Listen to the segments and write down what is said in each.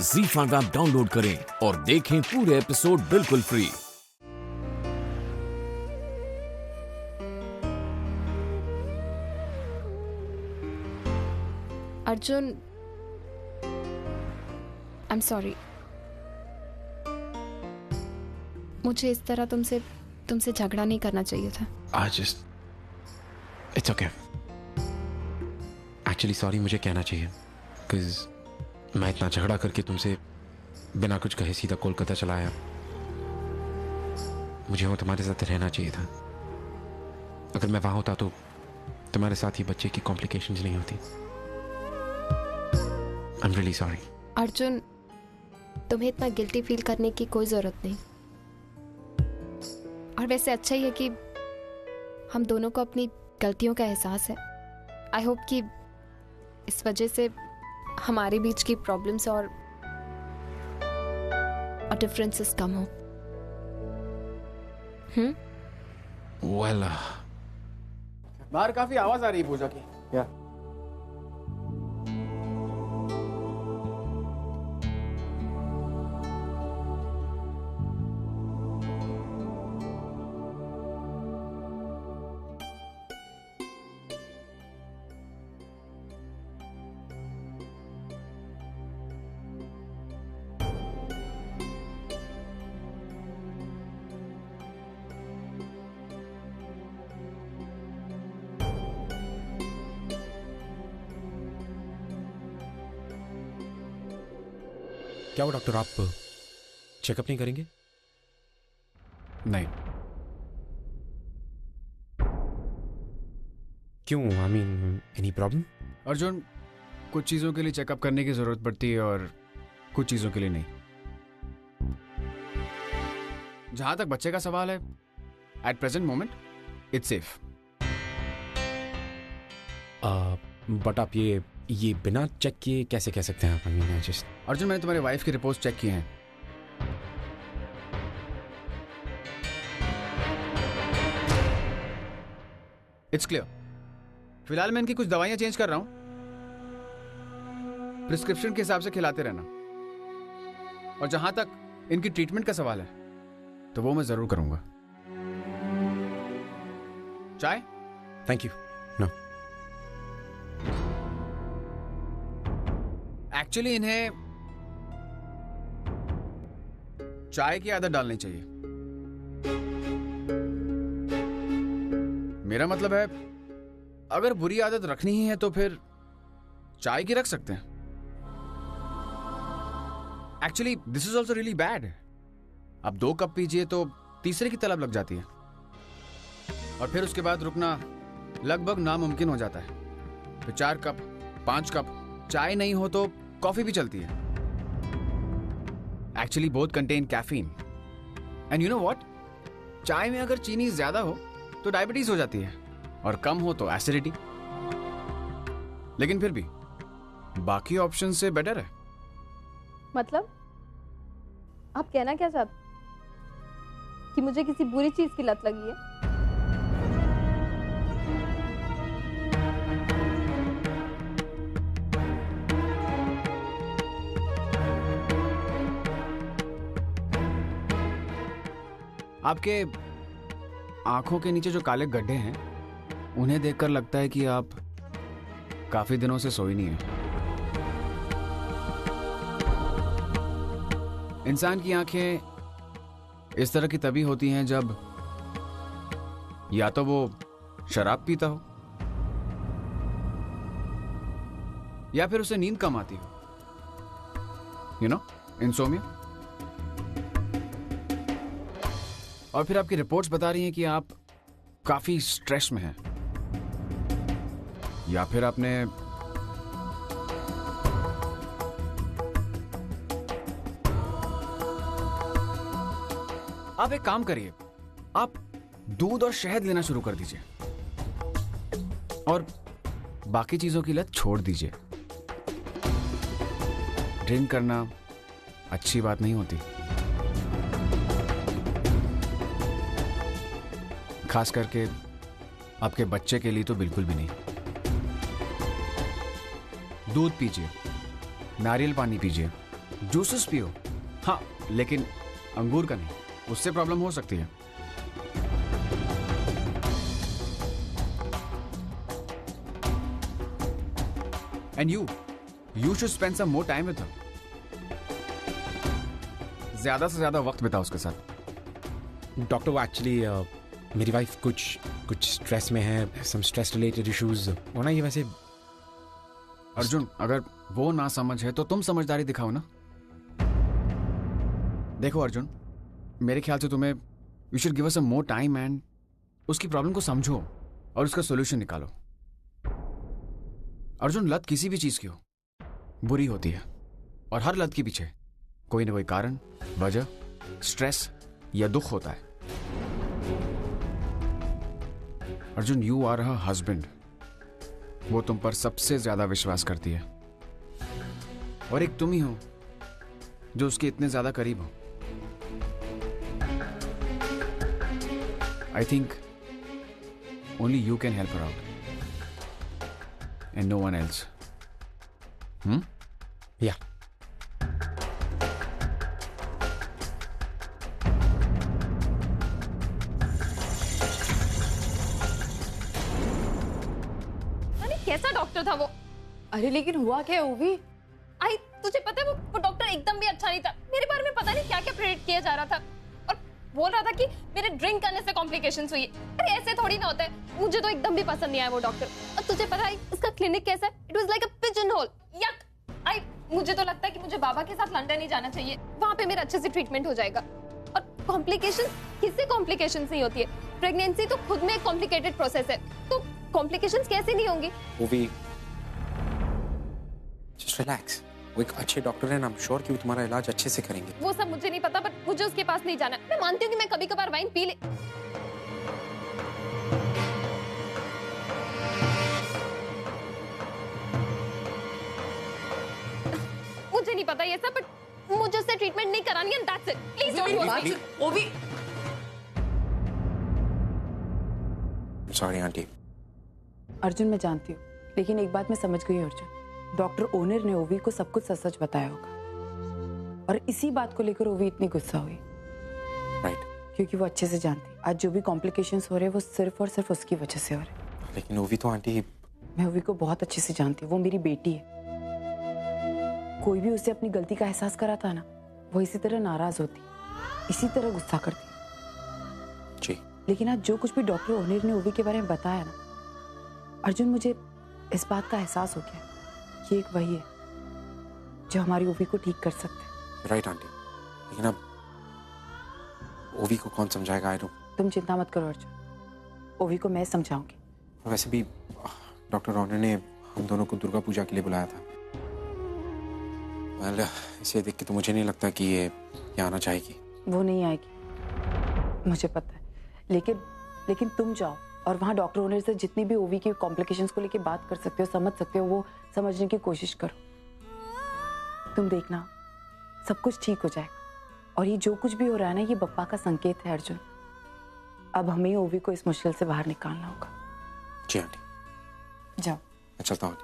ZEE5 app download करें और देखें पूरे एपिसोड बिल्कुल free. Arjun, I am sorry. मुझे इस तरह तुमसे झगड़ा नहीं करना चाहिए था। It's okay. Actually, sorry मुझे कहना चाहिए, because मैं इतना झगड़ा करके तुमसे बिना कुछ कहे सीधा कोलकाता चला आया। मुझे वो तुम्हारे साथ रहना चाहिए था। अगर मैं वहाँ होता तो तुम्हारे साथ ही बच्चे की कॉम्प्लिकेशंस नहीं होती। I'm really sorry. अर्जुन, तुम्हें इतना गिल्टी फील करने की कोई जरूरत नहीं। और वैसे अच्छा ही है कि हम दोनों को अपनी गलतियों का एहसास है। आई होप कि इस वजह से हमारे बीच की प्रॉब्लम्स और डिफरेंसेस कम हो। Well, बाहर काफी आवाज आ रही है पूजा की। क्या? क्या वो डॉक्टर, आप चेकअप नहीं करेंगे? नहीं। क्यों? I mean any problem? Arjun, कुछ चीजों के लिए चेकअप करने की जरूरत पड़ती है और कुछ चीजों के लिए नहीं। जहां तक बच्चे का सवाल है, at present moment it's safe. But आप ये बिना चेक किए कैसे कह सकते हैं आप? आई मीन जस्ट अर्जुन, मैंने तुम्हारी वाइफ की रिपोर्ट्स चेक किए हैं। It's clear. फिलहाल मैं इनकी कुछ दवाइयां चेंज कर रहा हूं। प्रिस्क्रिप्शन के हिसाब से खिलाते रहना। और जहां तक इनकी ट्रीटमेंट का सवाल है तो वो मैं जरूर करूंगा। चाय? Thank you. नो, एक्चुअली इन्हें चाय की आदत डालनी चाहिए। मेरा मतलब है, अगर बुरी आदत रखनी ही है तो फिर चाय की रख सकते हैं। Actually this is also really bad. अब 2 कप पीजिए तो तीसरे की तलब लग जाती है और फिर उसके बाद रुकना लगभग नामुमकिन हो जाता है। फिर 4 कप 5 कप चाय नहीं हो तो कॉफी भी चलती है। Actually both contain caffeine and you know what, चाय में अगर चीनी ज्यादा हो तो डायबिटीज हो जाती है और कम हो तो एसिडिटी। लेकिन फिर भी बाकी ऑप्शन से बेटर है। मतलब आप कहना क्या चाहते कि मुझे किसी बुरी चीज की लत लगी है? आपके आंखों के नीचे जो काले गड्ढे हैं उन्हें देखकर लगता है कि आप काफी दिनों से सोई नहीं है। इंसान की आंखें इस तरह की तभी होती हैं जब या तो वो शराब पीता हो या फिर उसे नींद कम आती हो। You know, insomnia. और फिर आपकी रिपोर्ट्स बता रही हैं कि आप काफी स्ट्रेस में हैं, या फिर आपने आप एक काम करिए, आप दूध और शहद लेना शुरू कर दीजिए और बाकी चीजों की लत छोड़ दीजिए। ड्रिंक करना अच्छी बात नहीं होती, खास करके आपके बच्चे के लिए तो बिल्कुल भी नहीं। दूध पीजिए, नारियल पानी पीजिए, जूसेस पियो, हाँ, लेकिन अंगूर का नहीं, उससे प्रॉब्लम हो सकती है। And you should spend some more time with her. ज्यादा से ज्यादा वक्त बिताओ उसके साथ। डॉक्टर वो एक्चुअली मेरी वाइफ कुछ स्ट्रेस में है, सम स्ट्रेस रिलेटेड इश्यूज होना। ये वैसे अर्जुन, अगर वो ना समझ है तो तुम समझदारी दिखाओ ना। देखो अर्जुन, मेरे ख्याल से तुम्हें you should give us some more time and उसकी प्रॉब्लम को समझो और उसका सॉल्यूशन निकालो। अर्जुन, लत किसी भी चीज की हो बुरी होती है, और हर लत के पीछे कोई ना कोई कारण, वजह, स्ट्रेस या दुख होता है। Arjun, you are her husband, वो तुम पर सबसे ज्यादा विश्वास करती है, और एक तुम ही हो जो उसके इतने ज्यादा करीब हो। I think only you can help her out and no one else. या कैसा डॉक्टर था वो? अरे लेकिन हुआ क्या ओवी? आई, तुझे पता है वो डॉक्टर एकदम भी अच्छा नहीं था। मेरे बारे में पता नहीं क्या क्या प्रेडिक्ट किया जा रहा था, और बोल रहा था कि मेरे ड्रिंक करने से कॉम्प्लिकेशंस हुई है। अरे ऐसे थोड़ी ना होता है। मुझे तो एकदम भी पसंद नहीं आया वो डॉक्टर। और तुझे पता है उसका क्लिनिक कैसा है? It was like a pigeon hole. Yuck. I, मुझे तो लगता है कि मुझे बाबा के साथ लंदन ही जाना चाहिए, वहां पे मेरा अच्छे से ट्रीटमेंट हो जाएगा। और कॉम्प्लिकेशन, किससे कॉम्प्लिकेशंस नहीं होती है? प्रेगनेंसी तो खुद में एक कॉम्प्लिकेटेड प्रोसेस है, तो कॉम्प्लिकेशंस कैसे नहीं होंगी? वो भी जस्ट रिलैक्स, वो एक अच्छे डॉक्टर हैं, आई एम श्योर कि वो तुम्हारा इलाज अच्छे से करेंगे। वो सब मुझे नहीं पता, बट मुझे उसके पास नहीं जाना। मैं मानती हूँ कि मैं कभी कभार वाइन पी ले, मुझे नहीं पता ये सब, बट मुझे उससे ट्रीटमेंट नहीं करानी है। That's it. Please don't force me. ओवी, सॉरी आंटी। अर्जुन, मैं जानती हूँ, लेकिन एक बात मैं समझ गई अर्जुन, डॉक्टर ओनर ने ओवी को सब कुछ सच सच बताया होगा, और इसी बात को लेकर ओवी इतनी गुस्सा हुई। राइट। क्योंकि वो अच्छे से जानती आज जो भी कॉम्प्लिकेशंस हो रहे हैं वो सिर्फ और सिर्फ उसकी वजह से हो रहे हैं। लेकिन ओवी तो आंटी, मैं ओवी को बहुत अच्छे से जानती हूँ, वो मेरी बेटी है। कोई भी उसे अपनी गलती का एहसास कराता ना, वो इसी तरह नाराज होती, इसी तरह गुस्सा करती जी। लेकिन आज जो कुछ भी डॉक्टर ओनर ने ओवी के बारे में बताया ना अर्जुन, मुझे इस बात का एहसास हो गया कि एक वही है जो हमारी ओवी को ठीक कर सकते हैं। राइट आंटी, लेकिन अब ओवी को कौन समझाएगा? I don't. तुम चिंता मत करो अर्जुन, ओवी को मैं समझाऊंगी। वैसे भी डॉक्टर ओनर ने हम दोनों को दुर्गा पूजा के लिए बुलाया था। well, इसे देख के तो मुझे नहीं लगता कि ये आना चाहेगी। वो नहीं आएगी, मुझे पता है, लेकिन तुम जाओ और वहाँ डॉक्टर ओनर से जितनी भी ओवी की कॉम्प्लिकेशंस को लेके बात कर सकते हो, समझ सकते हो, वो समझने की कोशिश करो। तुम देखना सब कुछ ठीक हो जाएगा, और ये जो कुछ भी हो रहा है ना, ये बप्पा का संकेत है अर्जुन। अब हमें ओवी को इस मुश्किल से बाहर निकालना होगा। जी आंटी। जाओ। मैं चलता हूँ।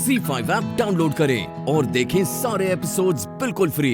ZEE5 ऐप डाउनलोड करें और देखें सारे एपिसोड्स बिल्कुल फ्री।